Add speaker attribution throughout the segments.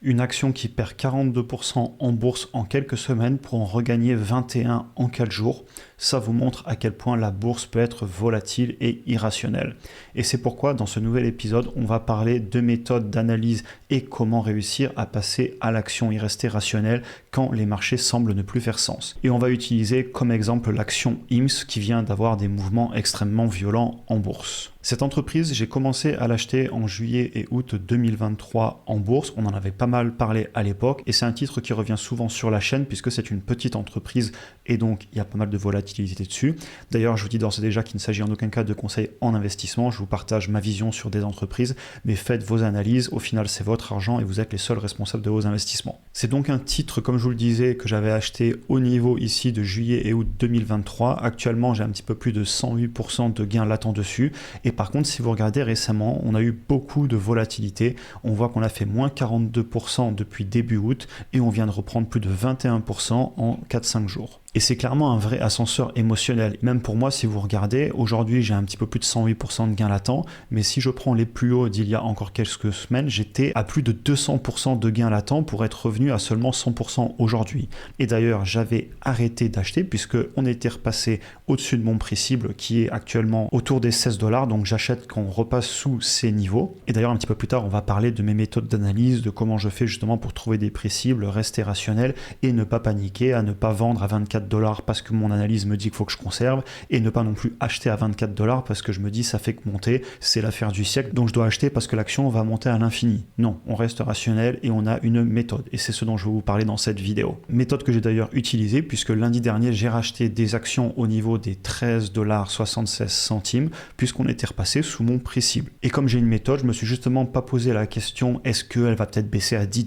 Speaker 1: Une action qui perd 42% en bourse en quelques semaines pour en regagner 21 en 4 jours. Ça vous montre à quel point la bourse peut être volatile et irrationnelle. Et c'est pourquoi dans ce nouvel épisode, on va parler de méthodes d'analyse et comment réussir à passer à l'action et rester rationnel quand les marchés semblent ne plus faire sens. Et on va utiliser comme exemple l'action IMS qui vient d'avoir des mouvements extrêmement violents en bourse. Cette entreprise, j'ai commencé à l'acheter en juillet et août 2023 en bourse. On en avait pas mal parlé à l'époque et c'est un titre qui revient souvent sur la chaîne puisque c'est une petite entreprise et donc il y a pas mal de volatilité dessus. D'ailleurs, je vous dis d'ores et déjà qu'il ne s'agit en aucun cas de conseils en investissement. Je vous partage ma vision sur des entreprises, mais faites vos analyses. Au final, c'est votre argent et vous êtes les seuls responsables de vos investissements. C'est donc un titre, comme je vous le disais, que j'avais acheté au niveau ici de juillet et août 2023. Actuellement, j'ai un petit peu plus de 108% de gains latents dessus. Et par contre, si vous regardez récemment, on a eu beaucoup de volatilité. On voit qu'on a fait moins 42% depuis début août et on vient de reprendre plus de 21% en 4-5 jours. Et c'est clairement un vrai ascenseur émotionnel. Même pour moi, si vous regardez, aujourd'hui j'ai un petit peu plus de 108% de gains latents, mais si je prends les plus hauts d'il y a encore quelques semaines, j'étais à plus de 200% de gains latents pour être revenu à seulement 100% aujourd'hui. Et d'ailleurs, j'avais arrêté d'acheter puisque on était repassé au-dessus de mon prix cible qui est actuellement autour des $16, donc j'achète quand on repasse sous ces niveaux. Et d'ailleurs, un petit peu plus tard, on va parler de mes méthodes d'analyse, de comment je fais justement pour trouver des prix cibles, rester rationnel et ne pas paniquer, à ne pas vendre à 24$ parce que mon analyse me dit qu'il faut que je conserve et ne pas non plus acheter à 24$ parce que je me dis ça fait que monter, c'est l'affaire du siècle, donc je dois acheter parce que l'action va monter à l'infini. Non, on reste rationnel et on a une méthode et c'est ce dont je vais vous parler dans cette vidéo. Méthode que j'ai d'ailleurs utilisée puisque lundi dernier j'ai racheté des actions au niveau des $13,76 puisqu'on était repassé sous mon prix cible. Et comme j'ai une méthode, je me suis justement pas posé la question est-ce qu'elle va peut-être baisser à $10,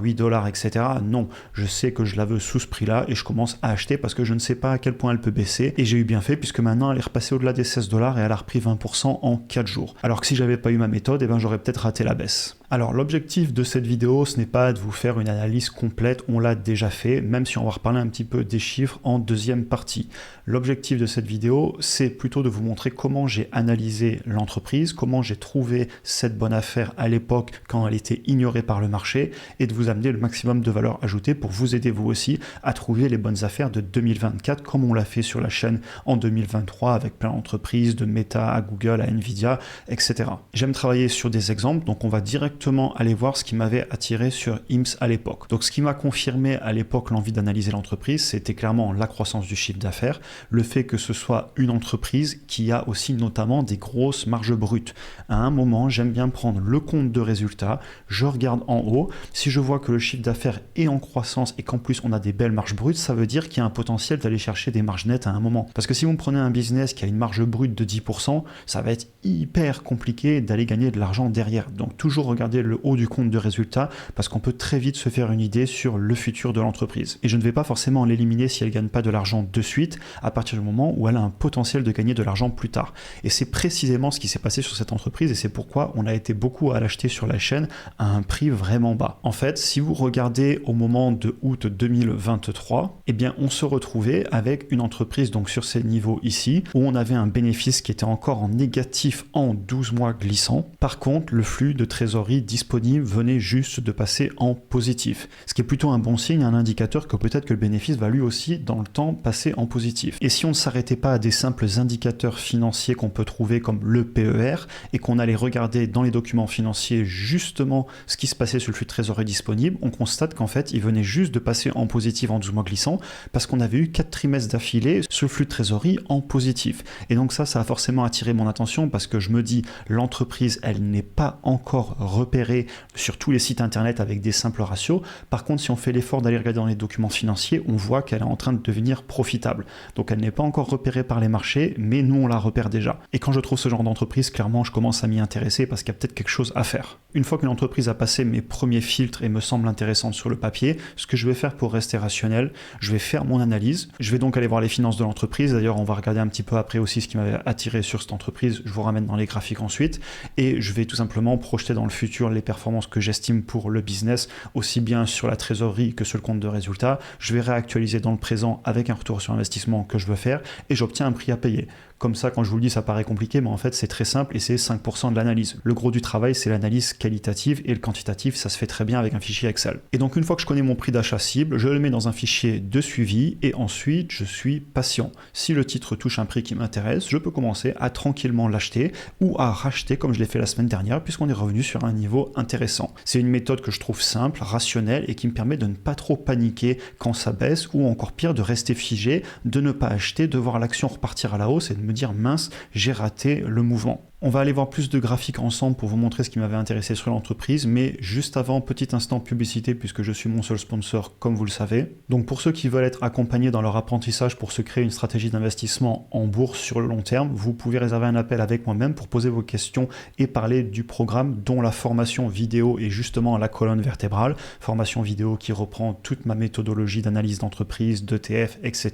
Speaker 1: $8, etc. Non, je sais que je la veux sous ce prix-là et je commence à acheter parce que je ne sais pas à quel point elle peut baisser et j'ai eu bien fait puisque maintenant elle est repassée au-delà des $16 et elle a repris 20% en 4 jours. Alors que si j'avais pas eu ma méthode, j'aurais peut-être raté la baisse. Alors l'objectif de cette vidéo, ce n'est pas de vous faire une analyse complète, on l'a déjà fait, même si on va reparler un petit peu des chiffres en deuxième partie. L'objectif de cette vidéo, c'est plutôt de vous montrer comment j'ai analysé l'entreprise, comment j'ai trouvé cette bonne affaire à l'époque quand elle était ignorée par le marché et de vous amener le maximum de valeur ajoutée pour vous aider vous aussi à trouver les bonnes affaires de 2024 comme on l'a fait sur la chaîne en 2023 avec plein d'entreprises, de Meta à Google, à Nvidia, etc. J'aime travailler sur des exemples, donc on va directement aller voir ce qui m'avait attiré sur IMS à l'époque. Donc ce qui m'a confirmé à l'époque l'envie d'analyser l'entreprise, c'était clairement la croissance du chiffre d'affaires, le fait que ce soit une entreprise qui a aussi notamment des grosses marges brutes. À un moment, j'aime bien prendre le compte de résultats, je regarde en haut, si je vois que le chiffre d'affaires est en croissance et qu'en plus on a des belles marges brutes, ça veut dire qu'il y a un potentiel d'aller chercher des marges nettes à un moment. Parce que si vous prenez un business qui a une marge brute de 10%, ça va être hyper compliqué d'aller gagner de l'argent derrière. Donc toujours regarder le haut du compte de résultats parce qu'on peut très vite se faire une idée sur le futur de l'entreprise. Et je ne vais pas forcément l'éliminer si elle ne gagne pas de l'argent de suite à partir du moment où elle a un potentiel de gagner de l'argent plus tard. Et c'est précisément ce qui s'est passé sur cette entreprise et c'est pourquoi on a été beaucoup à l'acheter sur la chaîne à un prix vraiment bas. En fait, si vous regardez au moment de août 2023, on se retrouvait avec une entreprise donc sur ces niveaux ici où on avait un bénéfice qui était encore en négatif en 12 mois glissants. Par contre, le flux de trésorerie disponible venait juste de passer en positif. Ce qui est plutôt un bon signe, un indicateur que peut-être que le bénéfice va lui aussi dans le temps passer en positif. Et si on ne s'arrêtait pas à des simples indicateurs financiers qu'on peut trouver comme le PER et qu'on allait regarder dans les documents financiers justement ce qui se passait sur le flux de trésorerie disponible, on constate qu'en fait il venait juste de passer en positif en 12 mois glissants parce qu'on avait eu 4 trimestres d'affilée sur le flux de trésorerie en positif. Et donc ça a forcément attiré mon attention parce que je me dis l'entreprise elle n'est pas encore repérée sur tous les sites internet avec des simples ratios. Par contre, si on fait l'effort d'aller regarder dans les documents financiers, on voit qu'elle est en train de devenir profitable. Donc elle n'est pas encore repérée par les marchés, mais nous on la repère déjà. Et quand je trouve ce genre d'entreprise, clairement je commence à m'y intéresser parce qu'il y a peut-être quelque chose à faire. Une fois que l'entreprise a passé mes premiers filtres et me semble intéressante sur le papier, ce que je vais faire pour rester rationnel, je vais faire mon analyse. Je vais donc aller voir les finances de l'entreprise. D'ailleurs, on va regarder un petit peu après aussi ce qui m'avait attiré sur cette entreprise. Je vous ramène dans les graphiques ensuite. Et je vais tout simplement projeter dans le futur les performances que j'estime pour le business, aussi bien sur la trésorerie que sur le compte de résultats. Je vais réactualiser dans le présent avec un retour sur investissement que je veux faire et j'obtiens un prix à payer. Comme ça, quand je vous le dis, ça paraît compliqué, mais en fait, c'est très simple et c'est 5% de l'analyse. Le gros du travail, c'est l'analyse qualitative et le quantitatif, ça se fait très bien avec un fichier Excel. Et donc, une fois que je connais mon prix d'achat cible, je le mets dans un fichier de suivi et ensuite, je suis patient. Si le titre touche un prix qui m'intéresse, je peux commencer à tranquillement l'acheter ou à racheter comme je l'ai fait la semaine dernière puisqu'on est revenu sur un niveau intéressant. C'est une méthode que je trouve simple, rationnelle et qui me permet de ne pas trop paniquer quand ça baisse ou encore pire de rester figé, de ne pas acheter, de voir l'action repartir à la hausse et de me dire mince, j'ai raté le mouvement. On va aller voir plus de graphiques ensemble pour vous montrer ce qui m'avait intéressé sur l'entreprise, mais juste avant, petit instant publicité puisque je suis mon seul sponsor comme vous le savez. Donc pour ceux qui veulent être accompagnés dans leur apprentissage pour se créer une stratégie d'investissement en bourse sur le long terme, vous pouvez réserver un appel avec moi-même pour poser vos questions et parler du programme dont la formation vidéo est justement la colonne vertébrale, formation vidéo qui reprend toute ma méthodologie d'analyse d'entreprise, d'ETF, etc.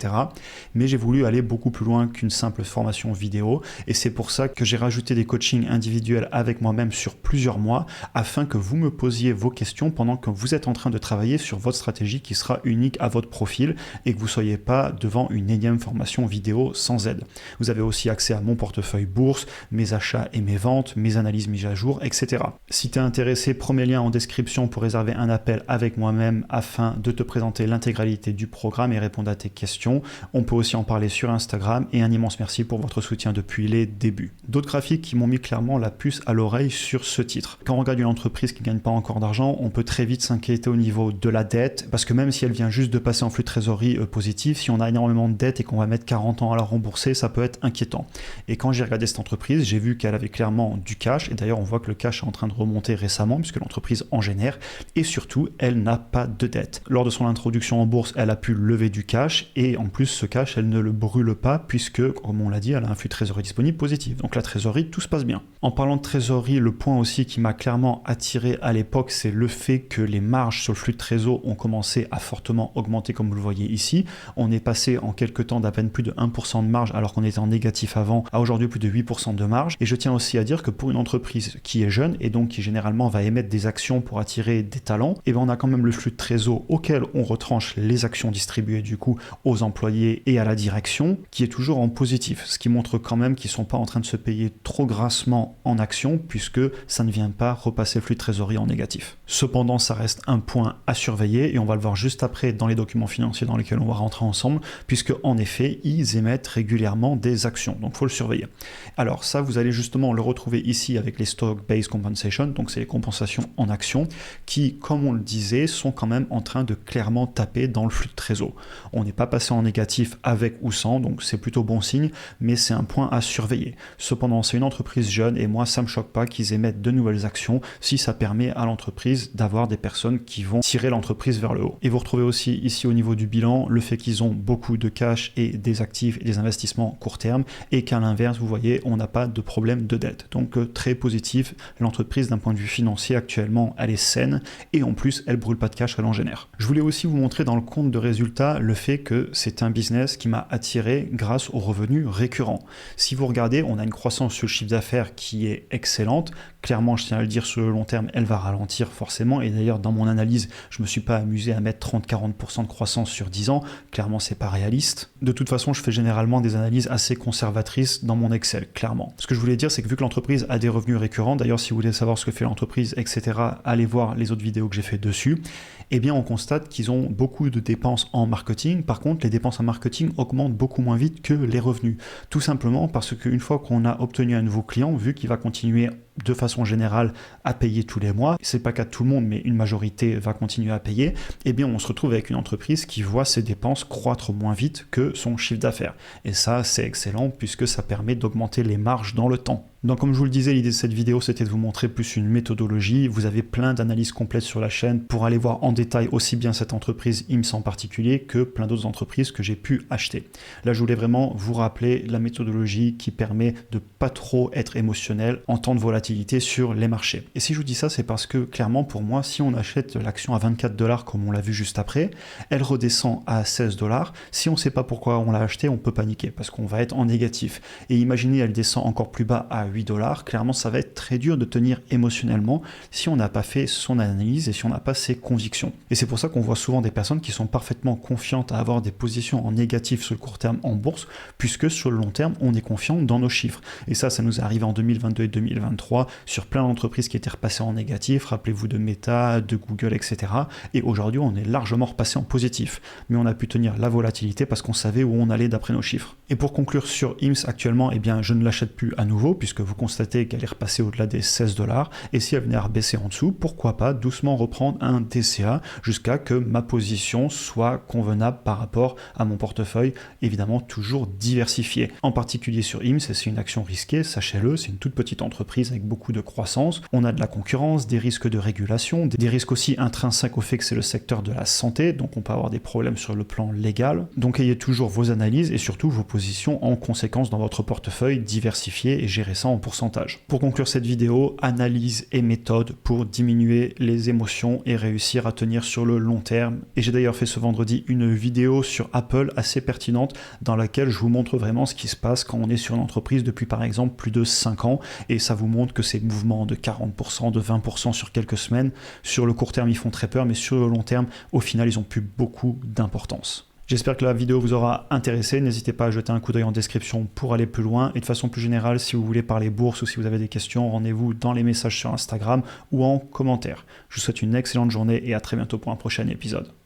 Speaker 1: Mais j'ai voulu aller beaucoup plus loin qu'une simple formation vidéo et c'est pour ça que j'ai rajouté des coachings individuels avec moi-même sur plusieurs mois afin que vous me posiez vos questions pendant que vous êtes en train de travailler sur votre stratégie qui sera unique à votre profil et que vous ne soyez pas devant une énième formation vidéo sans aide. Vous avez aussi accès à mon portefeuille bourse, mes achats et mes ventes, mes analyses mises à jour, etc. Si tu es intéressé, premier lien en description pour réserver un appel avec moi-même afin de te présenter l'intégralité du programme et répondre à tes questions. On peut aussi en parler sur Instagram et un immense merci pour votre soutien depuis les débuts. D'autres graphiques qui m'ont mis clairement la puce à l'oreille sur ce titre. Quand on regarde une entreprise qui ne gagne pas encore d'argent, on peut très vite s'inquiéter au niveau de la dette, parce que même si elle vient juste de passer en flux de trésorerie positif, si on a énormément de dettes et qu'on va mettre 40 ans à la rembourser, ça peut être inquiétant. Et quand j'ai regardé cette entreprise, j'ai vu qu'elle avait clairement du cash, et d'ailleurs on voit que le cash est en train de remonter récemment, puisque l'entreprise en génère, et surtout, elle n'a pas de dette. Lors de son introduction en bourse, elle a pu lever du cash, et en plus ce cash, elle ne le brûle pas, puisque, comme on l'a dit, elle a un flux de trésorerie disponible positif. Donc la trésorerie, tout se passe bien. En parlant de trésorerie, le point aussi qui m'a clairement attiré à l'époque, c'est le fait que les marges sur le flux de trésor ont commencé à fortement augmenter comme vous le voyez ici. On est passé en quelques temps d'à peine plus de 1% de marge alors qu'on était en négatif avant à aujourd'hui plus de 8% de marge. Et je tiens aussi à dire que pour une entreprise qui est jeune et donc qui généralement va émettre des actions pour attirer des talents, et bien on a quand même le flux de trésor auquel on retranche les actions distribuées du coup aux employés et à la direction qui est toujours en positif. Ce qui montre quand même qu'ils ne sont pas en train de se payer trop grassement en action puisque ça ne vient pas repasser le flux de trésorerie en négatif. Cependant, ça reste un point à surveiller et on va le voir juste après dans les documents financiers dans lesquels on va rentrer ensemble puisque en effet, ils émettent régulièrement des actions. Donc, il faut le surveiller. Alors ça, vous allez justement le retrouver ici avec les Stock-Based Compensation, donc c'est les compensations en actions qui, comme on le disait, sont quand même en train de clairement taper dans le flux de trésor. On n'est pas passé en négatif avec ou sans, donc c'est plutôt bon signe, mais c'est un point à surveiller. Cependant, c'est une entreprise jeune et moi, ça me choque pas qu'ils émettent de nouvelles actions si ça permet à l'entreprise d'avoir des personnes qui vont tirer l'entreprise vers le haut. Et vous retrouvez aussi ici au niveau du bilan le fait qu'ils ont beaucoup de cash et des actifs et des investissements court terme et qu'à l'inverse, vous voyez, on n'a pas de problème de dette. Donc très positif, l'entreprise d'un point de vue financier actuellement, elle est saine et en plus, elle brûle pas de cash, elle en génère. Je voulais aussi vous montrer dans le compte de résultats le fait que c'est un business qui m'a attiré grâce aux revenus récurrents. Si vous regardez, on a une croissance sur le chiffre d'affaires qui est excellente. Clairement, je tiens à le dire, sur le long terme, elle va ralentir forcément. Et d'ailleurs, dans mon analyse, je ne me suis pas amusé à mettre 30-40% de croissance sur 10 ans. Clairement, c'est pas réaliste. De toute façon, je fais généralement des analyses assez conservatrices dans mon Excel, clairement. Ce que je voulais dire, c'est que vu que l'entreprise a des revenus récurrents, d'ailleurs, si vous voulez savoir ce que fait l'entreprise, etc., allez voir les autres vidéos que j'ai fait dessus, eh bien, on constate qu'ils ont beaucoup de dépenses en marketing. Par contre, les dépenses en marketing augmentent beaucoup moins vite que les revenus. Tout simplement parce qu'une fois qu'on a obtenu un nouveau client, vu qu'il va continuer de façon générale à payer tous les mois, c'est pas le cas de tout le monde, mais une majorité va continuer à payer, eh bien on se retrouve avec une entreprise qui voit ses dépenses croître moins vite que son chiffre d'affaires. Et ça, c'est excellent puisque ça permet d'augmenter les marges dans le temps. Donc comme je vous le disais, l'idée de cette vidéo, c'était de vous montrer plus une méthodologie. Vous avez plein d'analyses complètes sur la chaîne pour aller voir en détail aussi bien cette entreprise IMSS en particulier que plein d'autres entreprises que j'ai pu acheter. Là, je voulais vraiment vous rappeler la méthodologie qui permet de pas trop être émotionnel en temps de volatilité sur les marchés. Et si je vous dis ça, c'est parce que clairement pour moi, si on achète l'action à 24$ comme on l'a vu juste après, elle redescend à 16$. Si on ne sait pas pourquoi on l'a acheté, on peut paniquer parce qu'on va être en négatif. Et imaginez, elle descend encore plus bas à 8$. $8, clairement ça va être très dur de tenir émotionnellement si on n'a pas fait son analyse et si on n'a pas ses convictions. Et c'est pour ça qu'on voit souvent des personnes qui sont parfaitement confiantes à avoir des positions en négatif sur le court terme en bourse, puisque sur le long terme, on est confiant dans nos chiffres. Et ça nous est arrivé en 2022 et 2023 sur plein d'entreprises qui étaient repassées en négatif, rappelez-vous de Meta, de Google, etc. Et aujourd'hui, on est largement repassé en positif. Mais on a pu tenir la volatilité parce qu'on savait où on allait d'après nos chiffres. Et pour conclure sur IMS actuellement, eh bien, je ne l'achète plus à nouveau, puisque vous constatez qu'elle est repassée au-delà des $16. Et si elle venait à rebaisser en dessous, pourquoi pas doucement reprendre un DCA jusqu'à que ma position soit convenable par rapport à mon portefeuille, évidemment toujours diversifié. En particulier sur IMS, c'est une action risquée, sachez-le, c'est une toute petite entreprise avec beaucoup de croissance. On a de la concurrence, des risques de régulation, des risques aussi intrinsèques au fait que c'est le secteur de la santé, donc on peut avoir des problèmes sur le plan légal. Donc ayez toujours vos analyses et surtout vos positions en conséquence dans votre portefeuille, diversifié et gérez ça en pourcentage. Pour conclure cette vidéo, analyse et méthode pour diminuer les émotions et réussir à tenir sur le long terme. Et j'ai d'ailleurs fait ce vendredi une vidéo sur Apple assez pertinente dans laquelle je vous montre vraiment ce qui se passe quand on est sur une entreprise depuis par exemple plus de 5 ans et ça vous montre que ces mouvements de 40%, de 20% sur quelques semaines, sur le court terme ils font très peur, mais sur le long terme au final ils ont plus beaucoup d'importance. J'espère que la vidéo vous aura intéressé, n'hésitez pas à jeter un coup d'œil en description pour aller plus loin et de façon plus générale si vous voulez parler bourse ou si vous avez des questions, rendez-vous dans les messages sur Instagram ou en commentaire. Je vous souhaite une excellente journée et à très bientôt pour un prochain épisode.